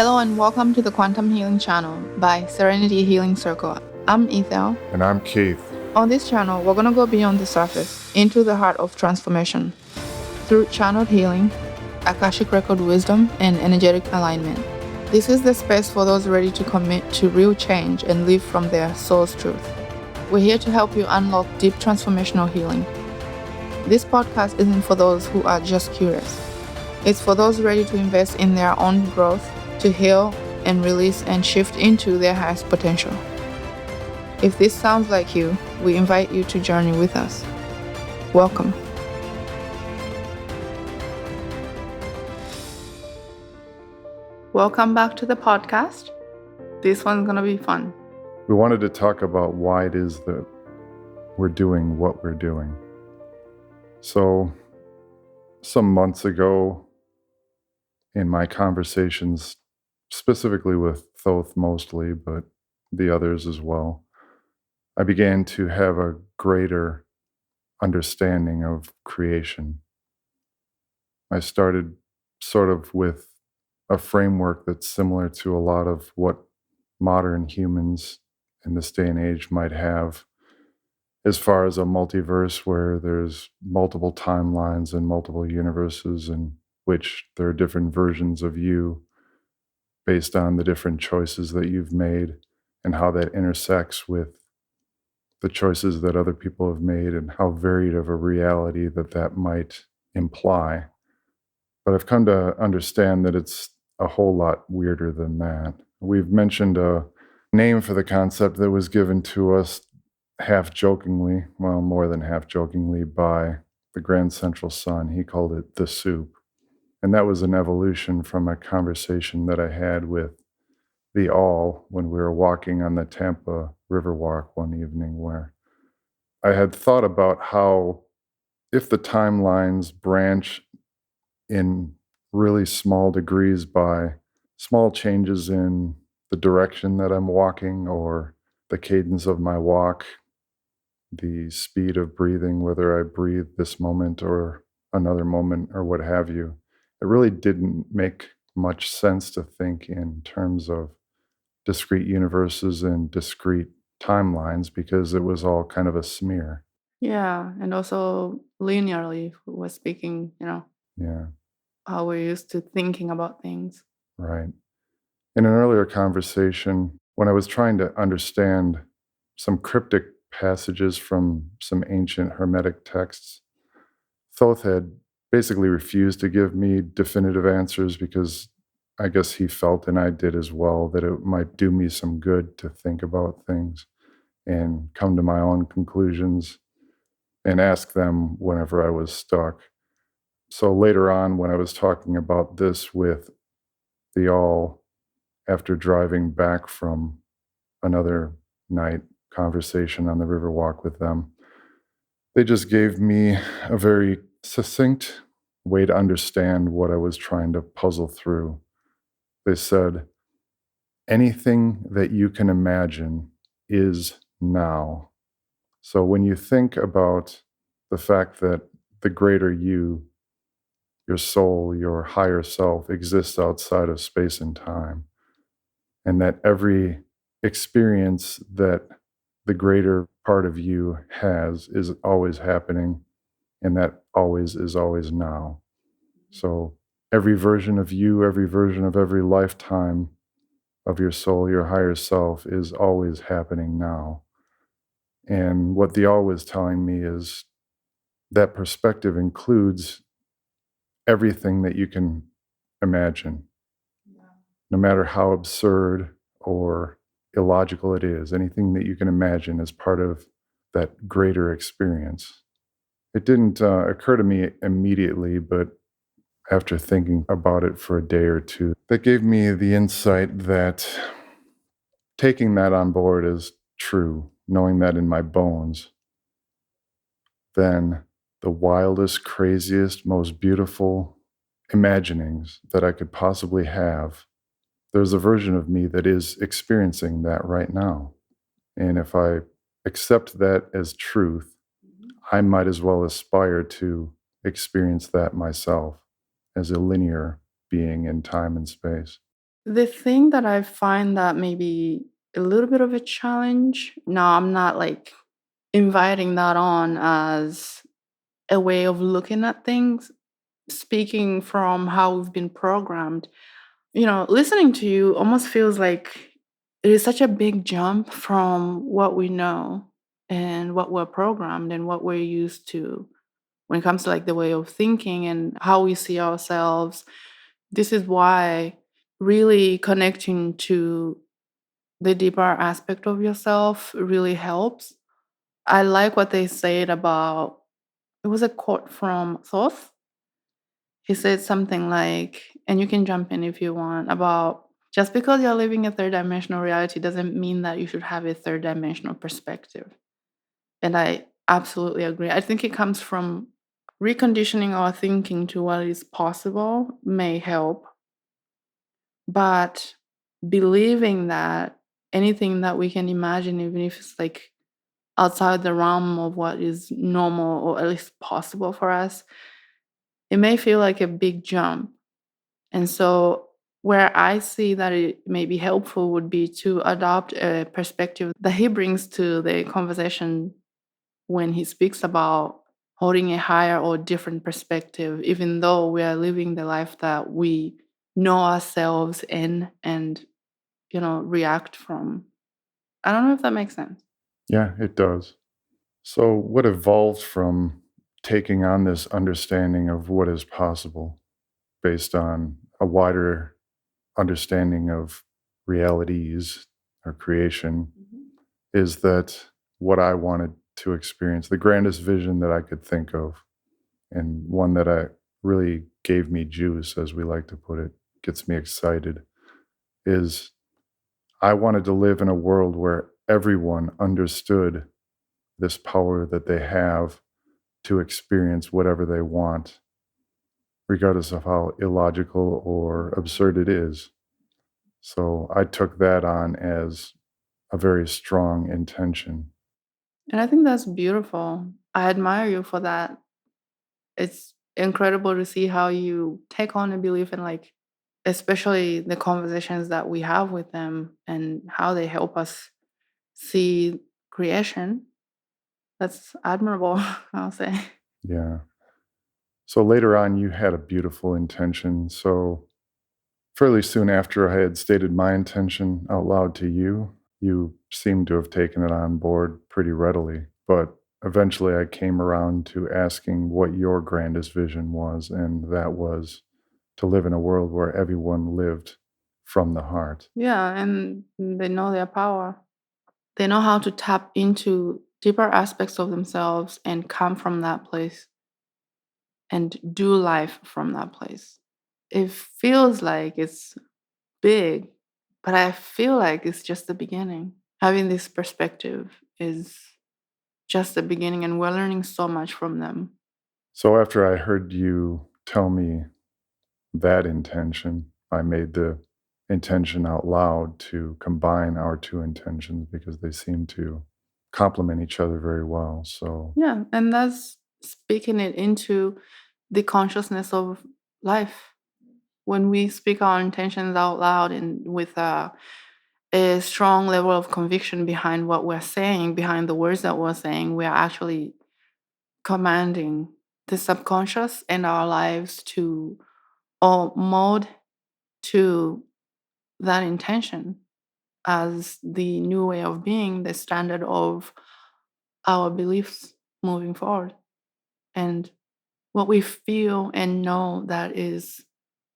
Hello and welcome to the Quantum Healing Channel by Serenity Healing Circle. I'm Ethel. And I'm Keith. On this channel, we're going to go beyond the surface, into the heart of transformation. Through channeled healing, Akashic record wisdom, and energetic alignment. This is the space for those ready to commit to real change and live from their soul's truth. We're here to help you unlock deep transformational healing. This podcast isn't for those who are just curious. It's for those ready to invest in their own growth, to heal and release and shift into their highest potential. If this sounds like you, we invite you to journey with us. Welcome. Welcome back to the podcast. This one's going to be fun. We wanted to talk about why it is that we're doing what we're doing. So, some months ago, in my conversations, specifically with Thoth mostly, but the others as well, I began to have a greater understanding of creation. I started sort of with a framework that's similar to a lot of what modern humans in this day and age might have, as far as a multiverse where there's multiple timelines and multiple universes in which there are different versions of you based on the different choices that you've made and how that intersects with the choices that other people have made and how varied of a reality that might imply. But I've come to understand that it's a whole lot weirder than that. We've mentioned a name for the concept that was given to us half jokingly, well, more than half jokingly, by the Grand Central Sun. He called it the soup. And that was an evolution from a conversation that I had with the All when we were walking on the Tampa Riverwalk one evening, where I had thought about how if the timelines branch in really small degrees by small changes in the direction that I'm walking or the cadence of my walk, the speed of breathing, whether I breathe this moment or another moment or what have you, it really didn't make much sense to think in terms of discrete universes and discrete timelines because it was all kind of a smear. Yeah, and also linearly, if we're speaking, Yeah, how we're used to thinking about things. right. In an earlier conversation, when I was trying to understand some cryptic passages from some ancient Hermetic texts, Thoth had basically refused to give me definitive answers because I guess he felt, and I did as well, that it might do me some good to think about things and come to my own conclusions and ask them whenever I was stuck. So later on, when I was talking about this with the All, after driving back from another night conversation on the Riverwalk with them, they just gave me a very succinct way to understand what I was trying to puzzle through. They said, anything that you can imagine is now. So when you think about the fact that the greater you, your soul, your higher self exists outside of space and time, and that every experience that the greater part of you has is always happening, and that always is always now. So every version of you, every version of every lifetime of your soul, your higher self, is always happening now. And what the All was telling me is that perspective includes everything that you can imagine, no matter how absurd or illogical it is, anything that you can imagine as part of that greater experience. It didn't occur to me immediately, but after thinking about it for a day or two, that gave me the insight that taking that on board as true, knowing that in my bones, then the wildest, craziest, most beautiful imaginings that I could possibly have, there's a version of me that is experiencing that right now. And if I accept that as truth, I might as well aspire to experience that myself as a linear being in time and space. The thing that I find that maybe a little bit of a challenge, now I'm not like inviting that on as a way of looking at things, speaking from how we've been programmed. Listening to you almost feels like it is such a big jump from what we know and what we're programmed and what we're used to when it comes to like the way of thinking and how we see ourselves. This is why really connecting to the deeper aspect of yourself really helps. I like what they said about, it was a quote from Thoth. He said something like, and you can jump in if you want, about just because you're living a third dimensional reality doesn't mean that you should have a third dimensional perspective. And I absolutely agree. I think it comes from reconditioning our thinking to what is possible may help, but believing that anything that we can imagine, even if it's like outside the realm of what is normal or at least possible for us, it may feel like a big jump. And so, where I see that it may be helpful would be to adopt a perspective that he brings to the conversation when he speaks about holding a higher or different perspective, even though we are living the life that we know ourselves in and, react from. I don't know if that makes sense. Yeah, it does. So, what evolved from taking on this understanding of what is possible based on a wider understanding of realities or creation is that what I wanted to experience, the grandest vision that I could think of, and one that I really gave me juice, as we like to put it, gets me excited, is I wanted to live in a world where everyone understood this power that they have to experience whatever they want, regardless of how illogical or absurd it is. So I took that on as a very strong intention. And I think that's beautiful. I admire you for that. It's incredible to see how you take on a belief in, like, especially the conversations that we have with them and how they help us see creation. That's admirable, I'll say. Yeah. So later on, you had a beautiful intention. So fairly soon after I had stated my intention out loud to you, you seemed to have taken it on board pretty readily. But eventually, I came around to asking what your grandest vision was, and that was to live in a world where everyone lived from the heart. Yeah, and they know their power. They know how to tap into deeper aspects of themselves and come from that place and do life from that place. It feels like it's big, but I feel like it's just the beginning. Having this perspective is just the beginning, and we're learning so much from them. So after I heard you tell me that intention, I made the intention out loud to combine our two intentions because they seem to complement each other very well. So, Yeah, and that's speaking it into the consciousness of life. When we speak our intentions out loud and with a strong level of conviction behind what we're saying, behind the words that we're saying, we're actually commanding the subconscious and our lives to all mold to that intention as the new way of being, the standard of our beliefs moving forward, and what we feel and know that is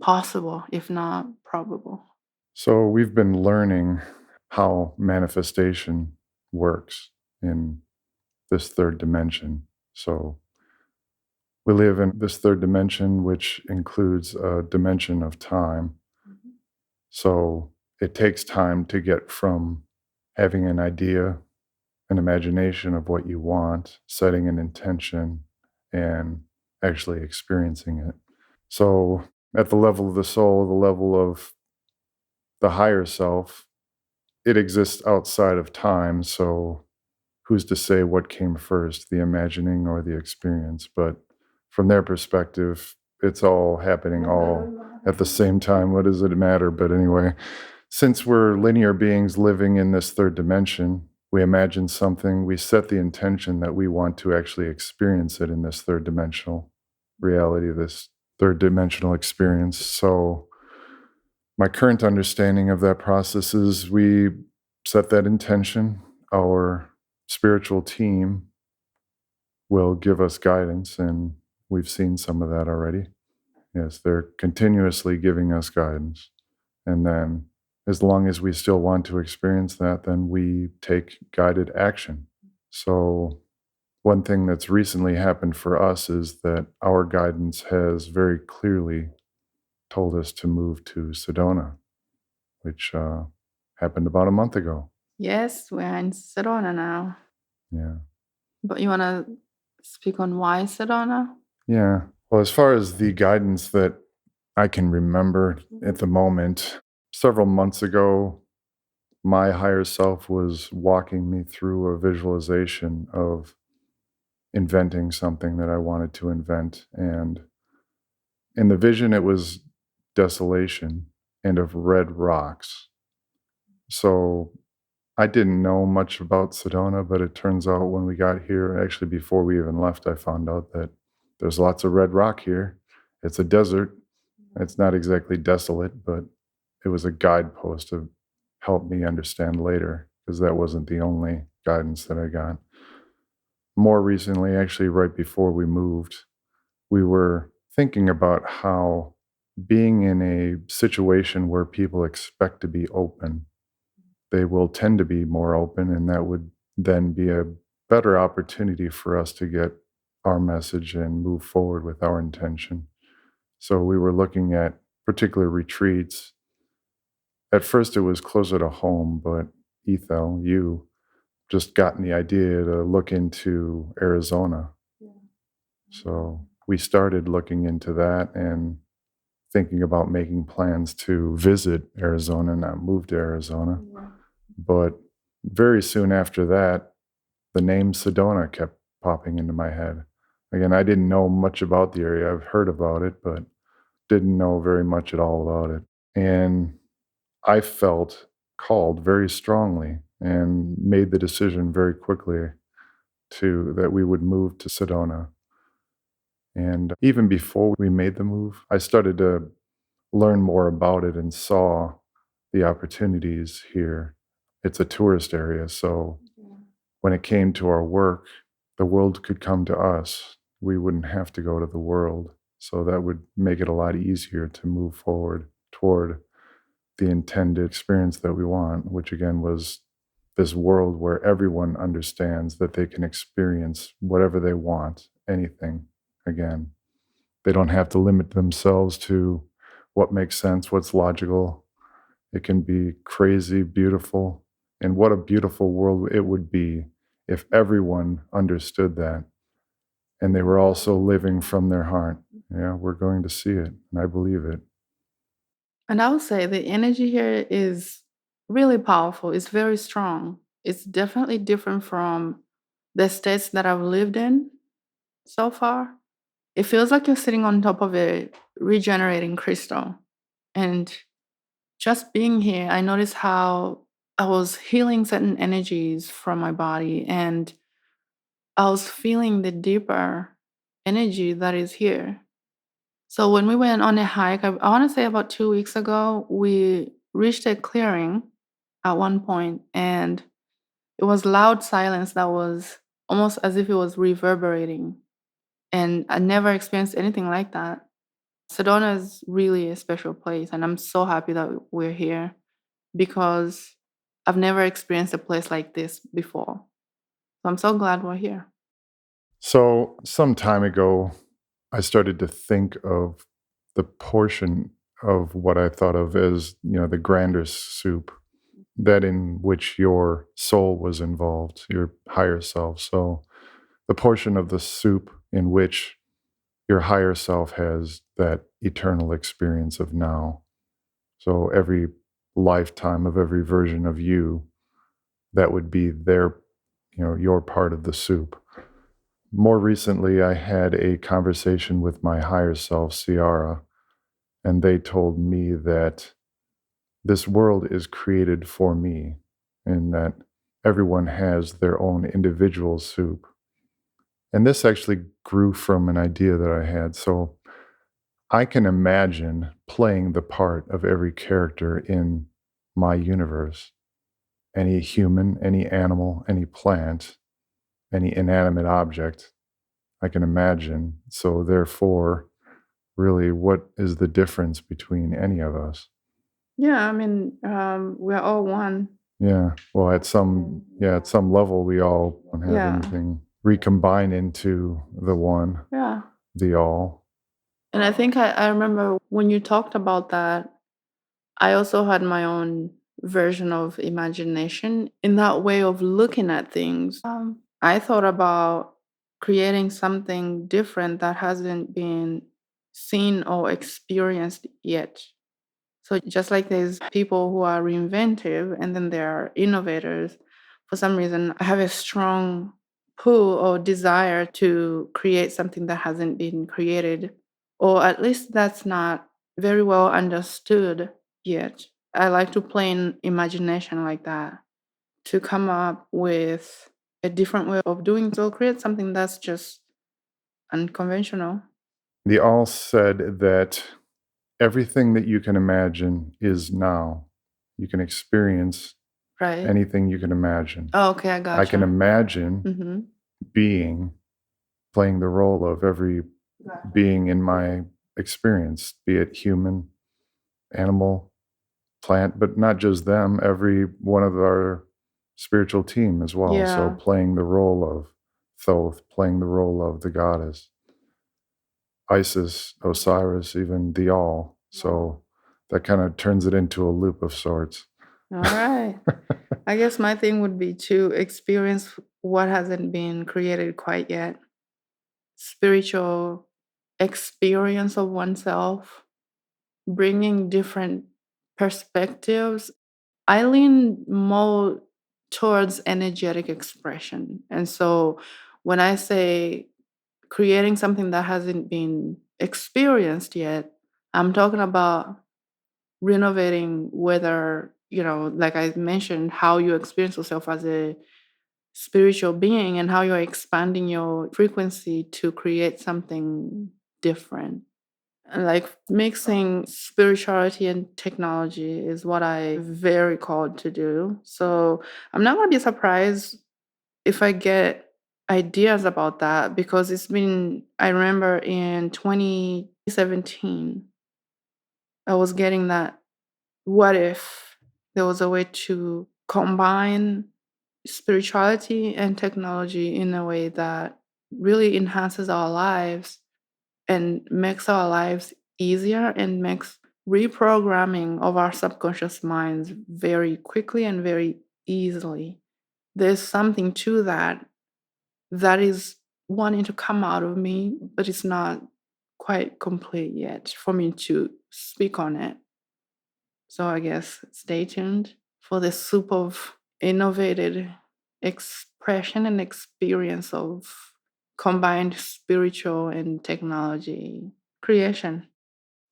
possible, if not probable. so we've been learning how manifestation works in this third dimension. So we live in this third dimension, which includes a dimension of time. Mhm. So it takes time to get from having an idea, an imagination of what you want, setting an intention, and actually experiencing it. So, at the level of the soul, the level of the higher self, it exists outside of time. So, who's to say what came first, the imagining or the experience? But from their perspective, it's all happening all at the same time. What does it matter? But anyway, since we're linear beings living in this third dimension, we imagine something, we set the intention that we want to actually experience it in this third dimensional reality, this third dimensional experience. So, my current understanding of that process is we set that intention, our spiritual team will give us guidance, and we've seen some of that already. Yes, they're continuously giving us guidance. And then, as long as we still want to experience that, then we take guided action. So, one thing that's recently happened for us is that our guidance has very clearly told us to move to Sedona, which happened about a month ago. Yes, we're in Sedona now. Yeah. But you want to speak on why Sedona? Yeah. Well, as far as the guidance that I can remember at the moment, several months ago, my higher self was walking me through a visualization of inventing something that I wanted to invent. And in the vision, it was desolation and of red rocks. So I didn't know much about Sedona, but it turns out when we got here, actually before we even left, I found out that there's lots of red rock here. It's a desert. It's not exactly desolate, but it was a guidepost to help me understand later, because that wasn't the only guidance that I got. More recently, actually, right before we moved, we were thinking about how being in a situation where people expect to be open, they will tend to be more open, and that would then be a better opportunity for us to get our message and move forward with our intention. So we were looking at particular retreats. At first, it was closer to home, but Ethel, you just gotten the idea to look into Arizona. So we started looking into that and thinking about making plans to visit Arizona, not move to Arizona. But very soon after that, the name Sedona kept popping into my head. Again, I didn't know much about the area. I've heard about it, but didn't know very much at all about it. And I felt called very strongly and made the decision very quickly to that we would move to Sedona. And even before we made the move, I started to learn more about it and saw the opportunities here. It's a tourist area, so when it came to our work, the world could come to us. We wouldn't have to go to the world. So that would make it a lot easier to move forward toward the intended experience that we want, which again was this world where everyone understands that they can experience whatever they want, anything. Again, they don't have to limit themselves to what makes sense, what's logical. It can be crazy, beautiful. And what a beautiful world it would be if everyone understood that and they were also living from their heart. Yeah, we're going to see it, and I believe it. And I would say the energy here is really powerful. It's very strong. It's definitely different from the states that I've lived in so far. It feels like you're sitting on top of a regenerating crystal. And just being here, I noticed how I was healing certain energies from my body, and I was feeling the deeper energy that is here. So when we went on a hike, I want to say about 2 weeks ago, we reached a clearing at one point, and it was loud silence that was almost as if it was reverberating. And I never experienced anything like that. Sedona is really a special place, and I'm so happy that we're here because I've never experienced a place like this before. So I'm so glad we're here. So, some time ago, I started to think of the portion of what I thought of as, the grander soup, that in which your soul was involved, your higher self. So, the portion of the soup in which your higher self has that eternal experience of now. So, every lifetime of every version of you, that would be their, your part of the soup. More recently, I had a conversation with my higher self, Ciara, And they told me that this world is created for me and that everyone has their own individual soup. And this actually grew from an idea that I had. So I can imagine playing the part of every character in my universe. Any human, any animal, any plant, any inanimate object, I can imagine. So therefore, really, what is the difference between any of us? Yeah, I mean, we're all one. Yeah. Well, at some level, we all don't have Yeah, anything recombine into the one, yeah. the all. And I think I remember when you talked about that, I also had my own version of imagination in that way of looking at things. I thought about creating something different that hasn't been seen or experienced yet. So just like there's people who are reinventive and then there are innovators, for some reason I have a strong pull or desire to create something that hasn't been created, or at least that's not very well understood yet. I like to play in imagination like that to come up with a different way of doing so, create something that's just unconventional, The all said that everything that you can imagine is now. You can experience right? anything you can imagine. Oh, okay, I I can gotcha. imagine Mm-hmm. being playing the role of every being in my experience, be it human, animal, plant, but not just them, every one of our spiritual team as well. So Yeah. playing the role of Thoth, playing the role of the goddess, Isis, Osiris, even the all. So that kind of turns it into a loop of sorts. All right. I guess my thing would be to experience what hasn't been created quite yet. Spiritual experience of oneself, bringing different perspectives. I lean more towards energetic expression. And so when I say creating something that hasn't been experienced yet, I'm talking about renovating whether, like I mentioned, how you experience yourself as a spiritual being and how you're expanding your frequency to create something different. And like mixing spirituality and technology is what I very called to do. So I'm not going to be surprised if I get ideas about that because I remember in 2017, I was getting that what if there was a way to combine spirituality and technology in a way that really enhances our lives and makes our lives easier and makes reprogramming of our subconscious minds very quickly and very easily. There's something to that is wanting to come out of me, but it's not quite complete yet for me to speak on it. So I guess stay tuned for the soup of innovated expression and experience of combined spiritual and technology creation.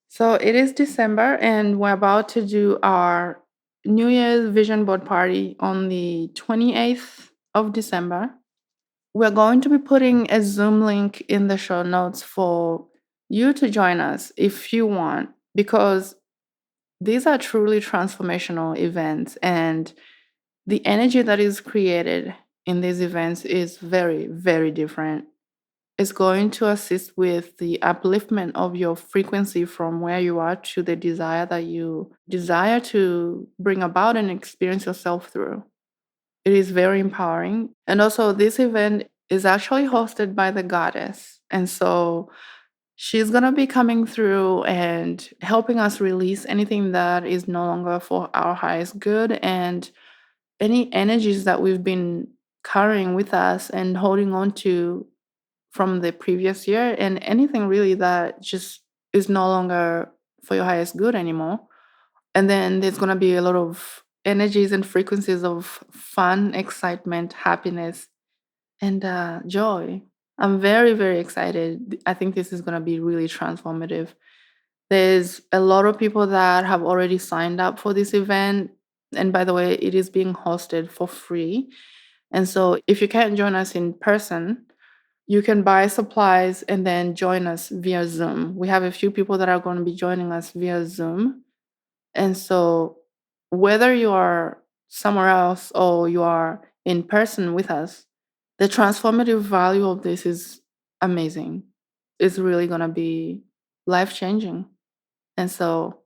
So it is December, and we're about to do our New Year's vision board party on the 28th of December. We're going to be putting a Zoom link in the show notes for you to join us if you want, because these are truly transformational events, and the energy that is created in these events is very, very different. It's going to assist with the upliftment of your frequency from where you are to the desire that you desire to bring about and experience yourself through. It is very empowering. And also, this event is actually hosted by the goddess. And so she's going to be coming through and helping us release anything that is no longer for our highest good and any energies that we've been carrying with us and holding on to from the previous year, and anything really that just is no longer for your highest good anymore. And then there's going to be a lot of energies and frequencies of fun, excitement, happiness, and joy. I'm very, very excited. I think this is going to be really transformative. There's a lot of people that have already signed up for this event. And by the way, it is being hosted for free. And so if you can't join us in person, you can buy supplies and then join us via Zoom. We have a few people that are going to be joining us via Zoom. And so whether you are somewhere else or you are in person with us, the transformative value of this is amazing. It's really going to be life-changing. And so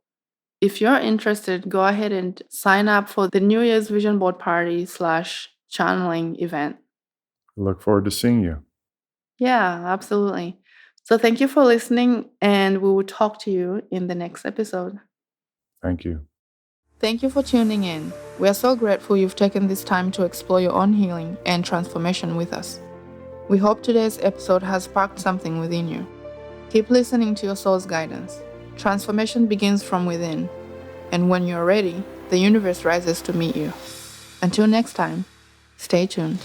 if you're interested, go ahead and sign up for the New Year's Vision Board Party / channeling event. I look forward to seeing you. Yeah, absolutely. So thank you for listening, and we will talk to you in the next episode. Thank you. Thank you for tuning in. We are so grateful you've taken this time to explore your own healing and transformation with us. We hope today's episode has sparked something within you. Keep listening to your soul's guidance. Transformation begins from within, and when you're ready, the universe rises to meet you. Until next time, stay tuned.